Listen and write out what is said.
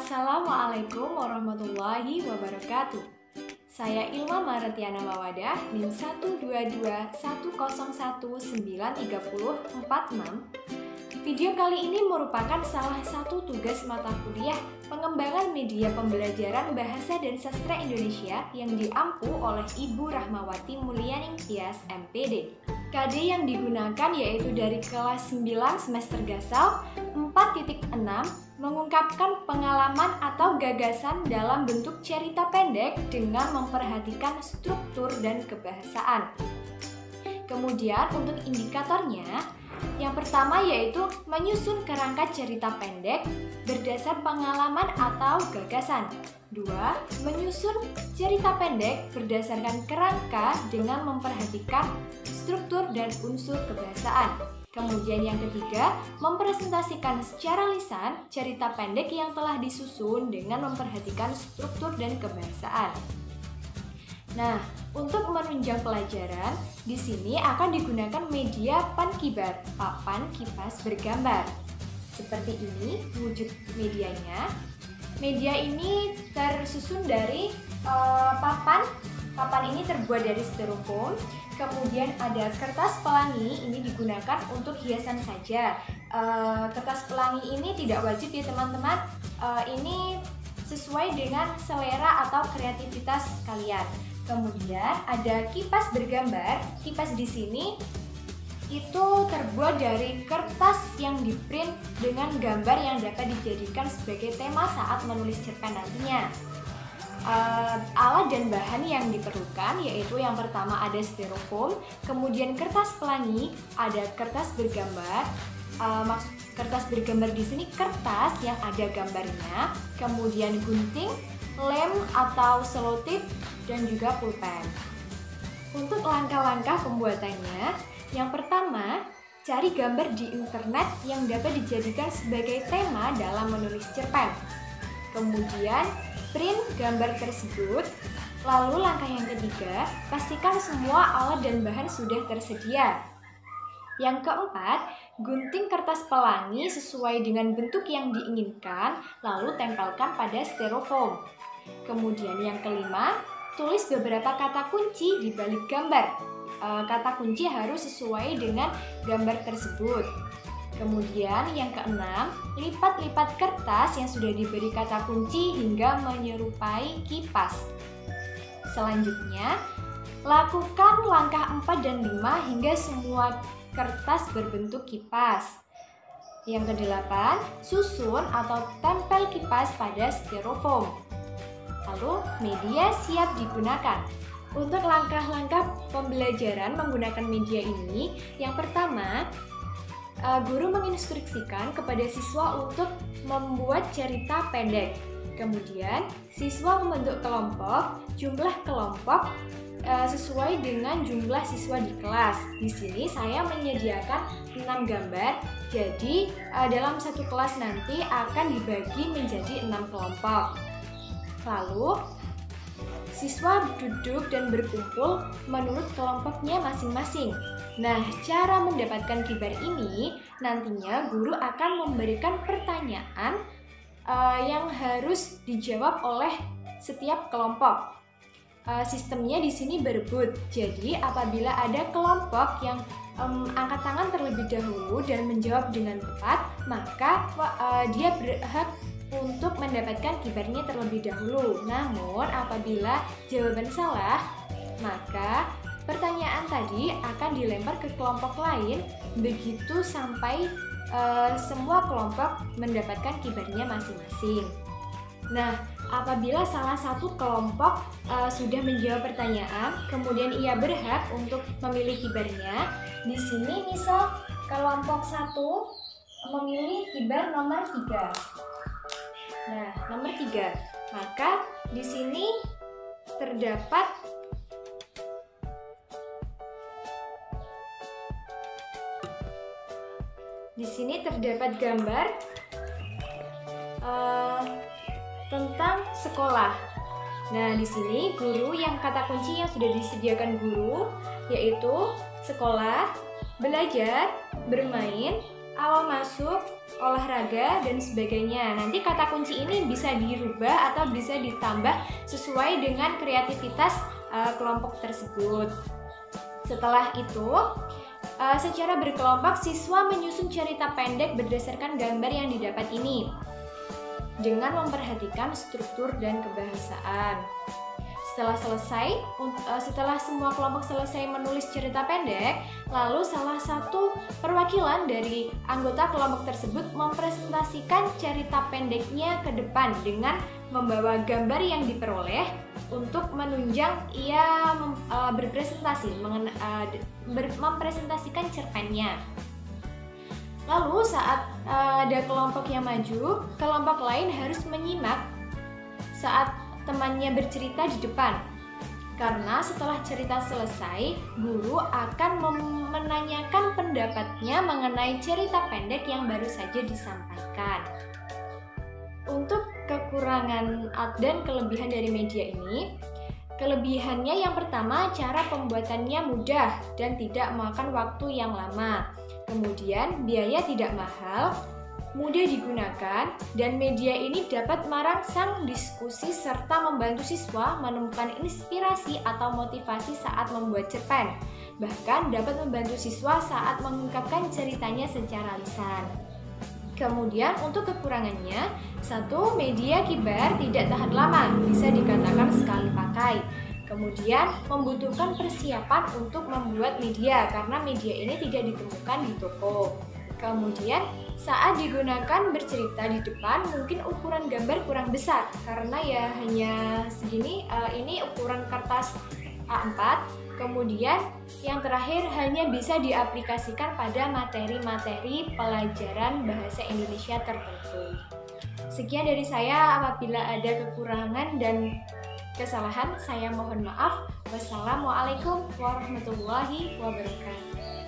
Assalamualaikum warahmatullahi wabarakatuh. Saya Ilma Maretiana Mawadah, NIM 12210193046. Video kali ini merupakan salah satu tugas mata kuliah pengembangan media pembelajaran Bahasa dan Sastra Indonesia yang diampu oleh Ibu Rahmawati Mulyaning Tias, MPD. KD yang digunakan yaitu dari kelas 9 semester Gasal 4.6, mengungkapkan pengalaman atau gagasan dalam bentuk cerita pendek dengan memperhatikan struktur dan kebahasaan. Kemudian untuk indikatornya, yang pertama yaitu menyusun kerangka cerita pendek berdasar pengalaman atau gagasan. 2. Menyusun cerita pendek berdasarkan kerangka dengan memperhatikan struktur dan unsur kebahasaan. Kemudian yang ketiga, mempresentasikan secara lisan cerita pendek yang telah disusun dengan memperhatikan struktur dan kebahasaan. Nah, untuk menunjang pelajaran, di sini akan digunakan media pankibar, papan kipas bergambar. Seperti ini wujud medianya. Media ini tersusun dari papan. Papan ini terbuat dari styrofoam. Kemudian ada kertas pelangi, ini digunakan untuk hiasan saja. Kertas pelangi ini tidak wajib ya teman-teman. Ini sesuai dengan selera atau kreativitas kalian. Kemudian ada kipas bergambar. Kipas di sini itu terbuat dari kertas yang diprint dengan gambar yang dapat dijadikan sebagai tema saat menulis cerpen nantinya. Alat dan bahan yang diperlukan yaitu yang pertama ada styrofoam, kemudian kertas pelangi, ada kertas bergambar. Kertas bergambar di sini kertas yang ada gambarnya, kemudian gunting, lem atau selotip, dan juga pulpen. Untuk langkah-langkah pembuatannya, yang pertama, cari gambar di internet yang dapat dijadikan sebagai tema dalam menulis cerpen. Kemudian, print gambar tersebut. Lalu langkah yang ketiga, pastikan semua alat dan bahan sudah tersedia. Yang keempat, gunting kertas pelangi sesuai dengan bentuk yang diinginkan, lalu tempelkan pada styrofoam. Kemudian yang kelima, tulis beberapa kata kunci di balik gambar. Kata kunci harus sesuai dengan gambar tersebut. Kemudian yang keenam, lipat-lipat kertas yang sudah diberi kata kunci hingga menyerupai kipas. Selanjutnya, lakukan langkah 4 dan 5 hingga semua kertas berbentuk kipas. Yang kedelapan, susun atau tempel kipas pada styrofoam. Lalu, media siap digunakan. Untuk langkah-langkah pembelajaran menggunakan media ini, yang pertama, guru menginstruksikan kepada siswa untuk membuat cerita pendek. Kemudian, siswa membentuk kelompok, jumlah kelompok sesuai dengan jumlah siswa di kelas. Di sini saya menyediakan 6 gambar, jadi dalam satu kelas nanti akan dibagi menjadi 6 kelompok. Lalu, siswa duduk dan berkumpul menurut kelompoknya masing-masing. Nah, cara mendapatkan kibar ini nantinya guru akan memberikan pertanyaan yang harus dijawab oleh setiap kelompok. Sistemnya di sini berebut. Jadi, apabila ada kelompok yang angkat tangan terlebih dahulu dan menjawab dengan tepat, maka dia berhak untuk mendapatkan kibarnya terlebih dahulu. Namun, apabila jawaban salah, maka pertanyaan tadi akan dilempar ke kelompok lain, begitu sampai semua kelompok mendapatkan kibarnya masing-masing. Nah, apabila salah satu kelompok sudah menjawab pertanyaan, kemudian ia berhak untuk memilih kibarnya. Di sini misal kelompok 1 memilih kibar nomor 3. Nah, nomor 3. Maka di sini terdapat gambar tentang sekolah. Nah, di sini guru yang kata kunci yang sudah disediakan guru yaitu sekolah, belajar, bermain, awal masuk, olahraga, dan sebagainya. Nanti kata kunci ini bisa dirubah atau bisa ditambah sesuai dengan kreativitas kelompok tersebut. Setelah itu, secara berkelompok siswa menyusun cerita pendek berdasarkan gambar yang didapat ini dengan memperhatikan struktur dan kebahasaan. Setelah semua kelompok selesai menulis cerita pendek, lalu salah satu perwakilan dari anggota kelompok tersebut mempresentasikan cerita pendeknya ke depan dengan membawa gambar yang diperoleh untuk menunjang ia mempresentasikan cerpennya. Lalu saat ada kelompok yang maju, kelompok lain harus menyimak saat temannya bercerita di depan. Karena setelah cerita selesai, guru akan menanyakan pendapatnya mengenai cerita pendek yang baru saja disampaikan. Untuk kekurangan dan kelebihan dari media ini, kelebihannya yang pertama, cara pembuatannya mudah dan tidak memakan waktu yang lama. Kemudian biaya tidak mahal, mudah digunakan, dan media ini dapat merangsang diskusi serta membantu siswa menemukan inspirasi atau motivasi saat membuat cerpen. Bahkan dapat membantu siswa saat mengungkapkan ceritanya secara lisan. Kemudian untuk kekurangannya, satu, media kibar tidak tahan lama, bisa dikatakan sekali pakai. Kemudian membutuhkan persiapan untuk membuat media karena media ini tidak ditemukan di toko. Kemudian saat digunakan bercerita di depan, mungkin ukuran gambar kurang besar karena ya hanya segini, ini ukuran kertas A4. Kemudian yang terakhir, hanya bisa diaplikasikan pada materi-materi pelajaran bahasa Indonesia tertentu. Sekian dari saya, apabila ada kekurangan dan kesalahan saya mohon maaf. Wassalamualaikum warahmatullahi wabarakatuh.